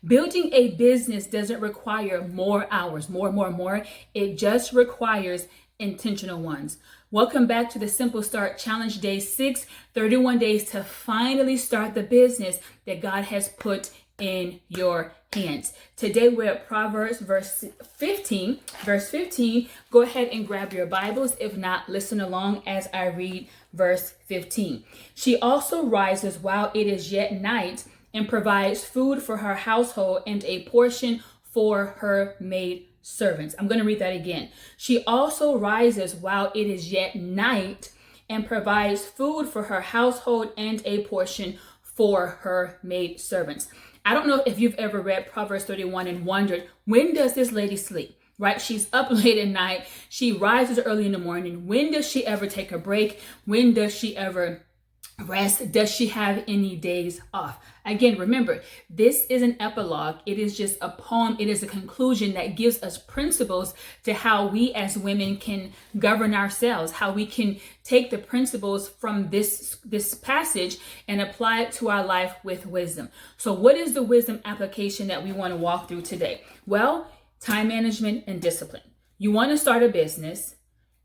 Building a business doesn't require more hours, more. It just requires intentional ones. Welcome back to the Simple Start Challenge, Day 6, 31 days to finally start the business that God has put in your hands. Today we're at Proverbs verse 15. Go ahead and grab your Bibles. If not, listen along as I read verse 15. She also rises while it is yet night and provides food for her household and a portion for her maid servants. I'm going to read that again. She also rises while it is yet night and provides food for her household and a portion for her maid servants. I don't know if you've ever read Proverbs 31 and wondered, when does this lady sleep? Right? She's up late at night. She rises early in the morning. When does she ever take a break? When does she ever rest? Does she have any days off? Again, remember, this is an epilogue. It is just a poem. It is a conclusion that gives us principles to how we as women can govern ourselves, how we can take the principles from this passage and apply it to our life with wisdom. So what is the wisdom application that we want to walk through today? Well, time management and discipline. You want to start a business.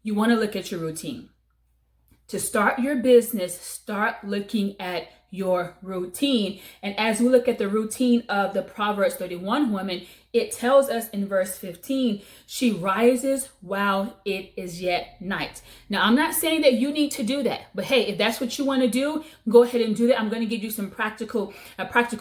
You want to look at your routine. To start your business, start looking at your routine. And as we look at the routine of the Proverbs 31 woman, it tells us in verse 15, she rises while it is yet night. Now, I'm not saying that you need to do that, but hey, if that's what you want to do, go ahead and do that. I'm going to give you some practical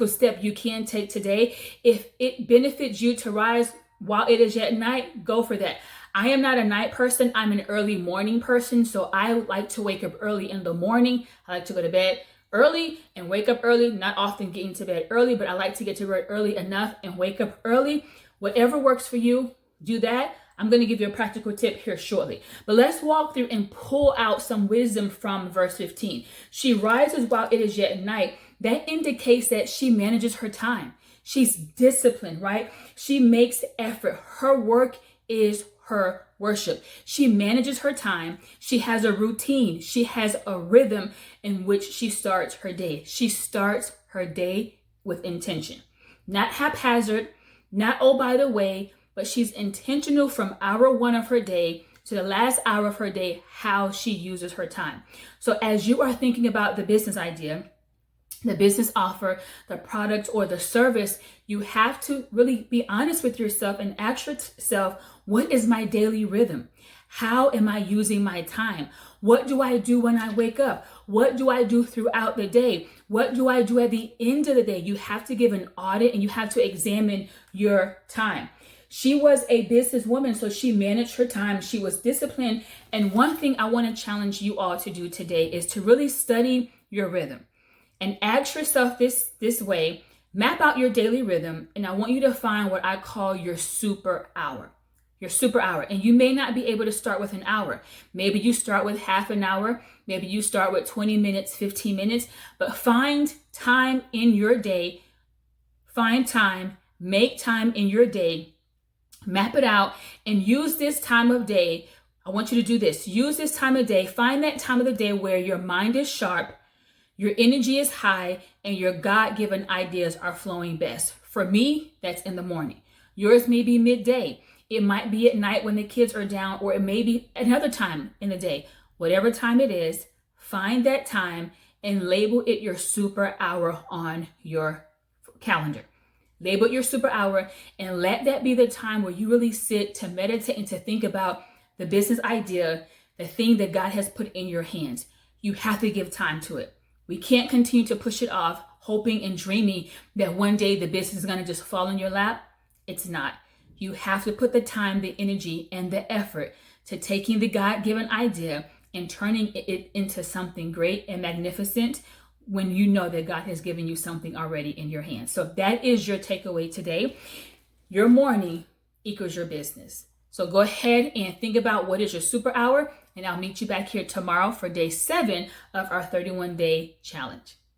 step you can take today. If it benefits you to rise while it is yet night, go for that. I am not a night person. I'm an early morning person. So I like to wake up early in the morning. I like to go to bed early and wake up early. Not often getting to bed early, but I like to get to bed early enough and wake up early. Whatever works for you, do that. I'm going to give you a practical tip here shortly. But let's walk through and pull out some wisdom from verse 15. She rises while it is yet night. That indicates that she manages her time. She's disciplined, right? She makes effort. Her work is her worship. She manages her time. She has a routine. She has a rhythm in which she starts her day. She starts her day with intention, not haphazard, not oh by the way, but she's intentional from hour one of her day to the last hour of her day, how she uses her time. So as you are thinking about the business idea, the business offer, the product, or the service, you have to really be honest with yourself and ask yourself, what is my daily rhythm? How am I using my time? What do I do when I wake up? What do I do throughout the day? What do I do at the end of the day? You have to give an audit and you have to examine your time. She was a businesswoman, so she managed her time. She was disciplined. And one thing I want to challenge you all to do today is to really study your rhythm. And ask yourself this way, map out your daily rhythm, and I want you to find what I call your super hour. Your super hour. And you may not be able to start with an hour. Maybe you start with half an hour. Maybe you start with 20 minutes, 15 minutes. But find time in your day. Find time. Make time in your day. Map it out and use this time of day. I want you to do this. Use this time of day. Find that time of the day where your mind is sharp, your energy is high, and your God-given ideas are flowing best. For me, that's in the morning. Yours may be midday. It might be at night when the kids are down, or it may be another time in the day. Whatever time it is, find that time and label it your super hour on your calendar. Label it your super hour and let that be the time where you really sit to meditate and to think about the business idea, the thing that God has put in your hands. You have to give time to it. We can't continue to push it off, hoping and dreaming that one day the business is going to just fall in your lap. It's not. You have to put the time, the energy, and the effort to taking the God-given idea and turning it into something great and magnificent when you know that God has given you something already in your hands. So that is your takeaway today. Your morning equals your business. So go ahead and think about what is your super hour, and I'll meet you back here tomorrow for day 7 of our 31-day challenge.